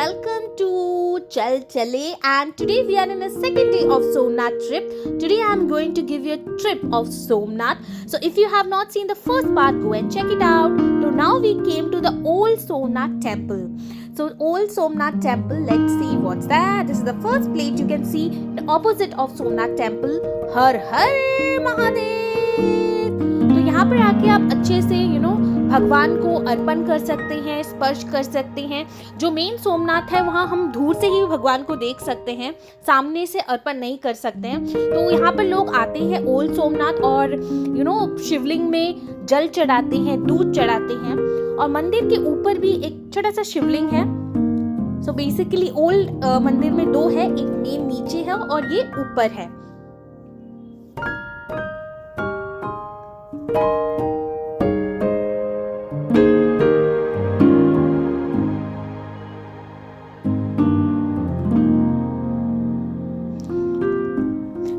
welcome to Chal Chale, and today we are in a second day of Somnath trip. Today I am going to give you a trip of Somnath. So if you have not seen the first part, go and check it out. So now we came to the old Somnath temple. So old Somnath temple, let's see what's that. This is the first plate you can see, the opposite of Somnath temple. हर हर महादेव। तो यहाँ पर आके आप अच्छे से भगवान को अर्पण कर सकते हैं, स्पर्श कर सकते हैं। जो मेन सोमनाथ है वहाँ हम दूर से ही भगवान को देख सकते हैं, सामने से अर्पण नहीं कर सकते हैं। तो यहाँ पर लोग आते हैं ओल्ड सोमनाथ और शिवलिंग में जल चढ़ाते हैं, दूध चढ़ाते हैं। और मंदिर के ऊपर भी एक छोटा सा शिवलिंग है। सो बेसिकली ओल्ड मंदिर में दो है, एक मेन नीचे है और ये ऊपर है।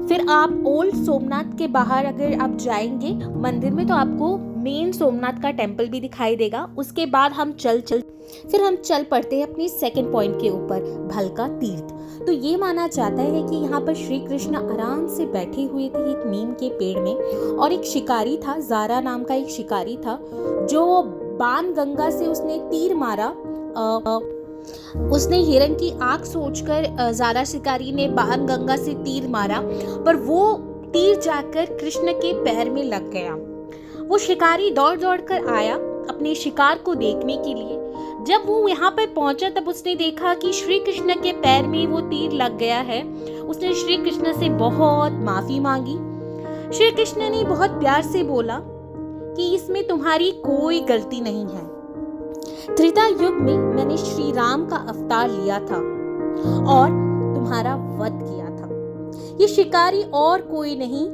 फिर आप ओल्ड सोमनाथ के बाहर अगर आप जाएंगे मंदिर में तो आपको मेन सोमनाथ का टेम्पल भी दिखाई देगा। उसके बाद हम फिर हम चल पड़ते हैं अपनी सेकंड पॉइंट के ऊपर, भलका तीर्थ। तो ये माना जाता है कि यहाँ पर श्री कृष्ण आराम से बैठे हुए थे एक नीम के पेड़ में, और एक शिकारी था, जारा नाम का एक शिकारी था, जो बाण गंगा से उसने तीर मारा। उसने हिरण की आंख सोचकर जारा शिकारी ने बाण गंगा से तीर मारा, पर वो तीर जाकर कृष्ण के पैर में लग गया। वो शिकारी दौड़ दौड़ कर आया अपने शिकार को देखने के लिए। जब वो यहाँ पर पहुंचा तब उसने देखा कि श्री कृष्ण के पैर में वो तीर लग गया है। उसने श्री कृष्ण से बहुत माफी मांगी। श्री कृष्ण ने बहुत प्यार से बोला कि इसमें तुम्हारी कोई गलती नहीं है। त्रेता युग में मैंने श्री राम का अवतार लिया था और तुम्हारा वध किया था। ये शिकारी और कोई नहीं,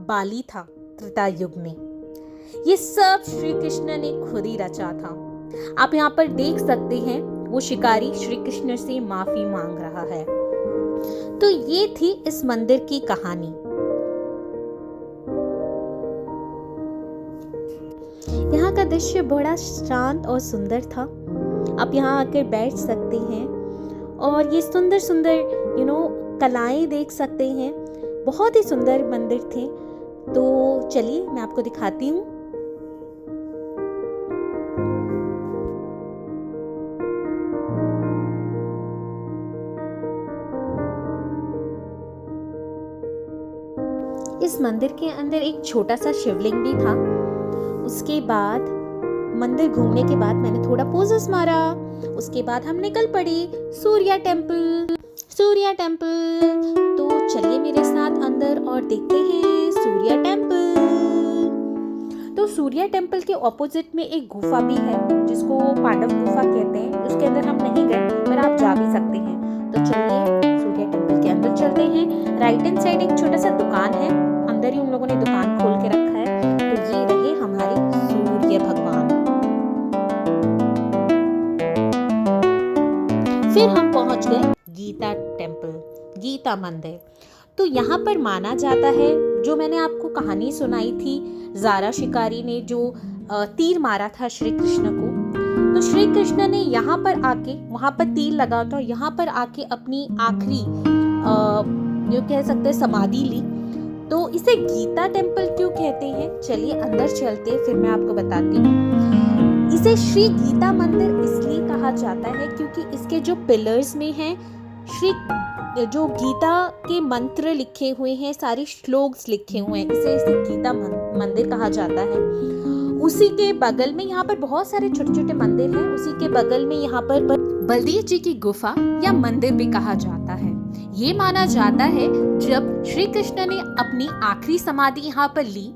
बाली था त्रेता युग में। ये सब श्री कृष्ण ने खुद ही रचा था। आप यहाँ पर देख सकते हैं वो शिकारी श्री कृष्ण से माफी मांग रहा है। तो ये थी इस मंदिर की कहानी। यहाँ का दृश्य बड़ा शांत और सुंदर था। आप यहाँ आकर बैठ सकते हैं और ये सुंदर सुंदर कलाएं देख सकते हैं। बहुत ही सुंदर मंदिर थे। तो चलिए मैं आपको दिखाती हूँ। इस मंदिर के अंदर एक छोटा सा शिवलिंग भी था। उसके बाद मंदिर घूमने के बाद मैंने थोड़ा पोजेस मारा। उसके बाद हम निकल पड़े सूर्या टेम्पल। तो चलिए मेरे साथ अंदर और देखते हैं सूर्या टेम्पल। तो सूर्या टेम्पल के ऑपोजिट में एक गुफा भी है जिसको पांडव गुफा कहते हैं। उसके अंदर हम नहीं गए पर आप जा भी सकते हैं। तो चलिए सूर्या टेम्पल के अंदर चलते हैं। राइट हैंड साइड एक छोटा सा दुकान है, अंदर ही उन लोगों ने दुकान खोल के रखा है। तो ये रहे हमारे सूर्य भगवान। फिर हम पहुंच गए गीता टेम्पल, गीता मंदिर। तो यहाँ पर माना जाता है, जो मैंने आपको कहानी सुनाई थी, जारा शिकारी ने जो तीर मारा था श्री कृष्ण को, तो श्री कृष्ण ने यहाँ पर आके, वहां पर तीर लगा था, यहाँ पर आके अपनी आखिरी जो कह सकते समाधि ली। तो इसे गीता टेम्पल क्यों कहते हैं, चलिए अंदर चलते फिर मैं आपको बताती हूँ। इसे श्री गीता मंदिर इसलिए कहा जाता है क्योंकि इसके जो पिलर्स में हैं श्री जो गीता के मंत्र लिखे हुए हैं, सारे श्लोक्स लिखे हुए हैं, इसे गीता मंदिर कहा जाता है। उसी के बगल में यहाँ पर बहुत सारे छोटे छोटे मंदिर हैं। उसी के बगल में यहाँ पर बलदेव जी की गुफा या मंदिर भी कहा जाता है। ये माना जाता है जब श्री कृष्ण ने अपनी आखिरी समाधि यहाँ पर ली,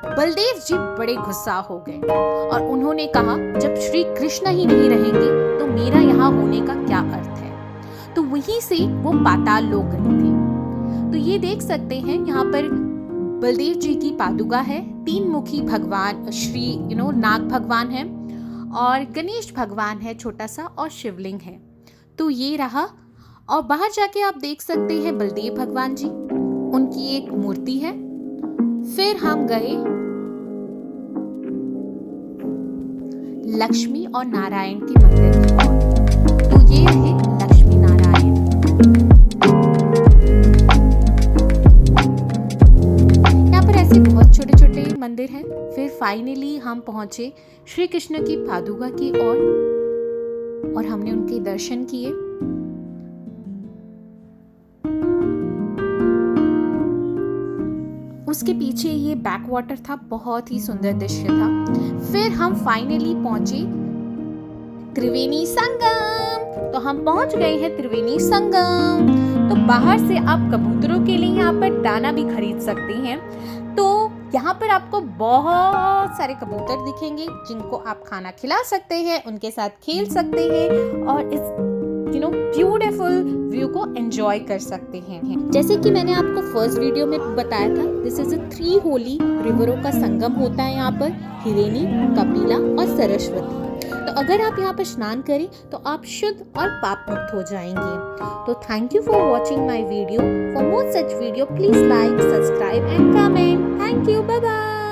बलदेव जी बड़े गुस्सा हो गए और उन्होंने कहा जब श्री कृष्ण ही नहीं रहेंगे तो मेरा यहाँ होने का क्या अर्थ है। तो वहीं से वो पाताल लोक गए थे। तो ये देख सकते हैं यहाँ पर बलदेव जी की पादुका है, 3 मुखी भगवान श्री नाग भगवान है और गणेश भगवान है छोटा सा, और शिवलिंग है। तो ये रहा। और बाहर जाके आप देख सकते हैं बलदेव भगवान जी, उनकी एक मूर्ति है। फिर हम गए लक्ष्मी और नारायण के मंदिर की ओर। तो ये रहे लक्ष्मी नारायण। यहाँ पर ऐसे बहुत छोटे छोटे मंदिर हैं। फिर फाइनली हम पहुंचे श्री कृष्ण की पादुका की ओर और हमने उनके दर्शन किए। उसके पीछे ये बैक वाटर था, बहुत ही सुंदर दृश्य था। फिर हम फाइनली पहुंचे त्रिवेणी संगम। तो हम पहुंच गए हैं त्रिवेणी संगम। तो बाहर से आप कबूतरों के लिए यहाँ पर दाना भी खरीद सकते हैं। तो यहाँ पर आपको बहुत सारे कबूतर दिखेंगे जिनको आप खाना खिला सकते हैं, उनके साथ खेल सकते हैं और इस ब्यूटीफुल व्यू को एंजॉय कर सकते हैं। जैसे कि मैंने आपको फर्स्ट वीडियो में बताया था, दिस इज 3 होली रिवरों का संगम होता है यहाँ पर, हिरेनी, कपिला और सरस्वती। तो अगर आप यहाँ पर स्नान करें तो आप शुद्ध और पाप मुक्त हो जाएंगे। तो thank you for watching my video. For more such video please like, subscribe and comment. Thank you, bye bye.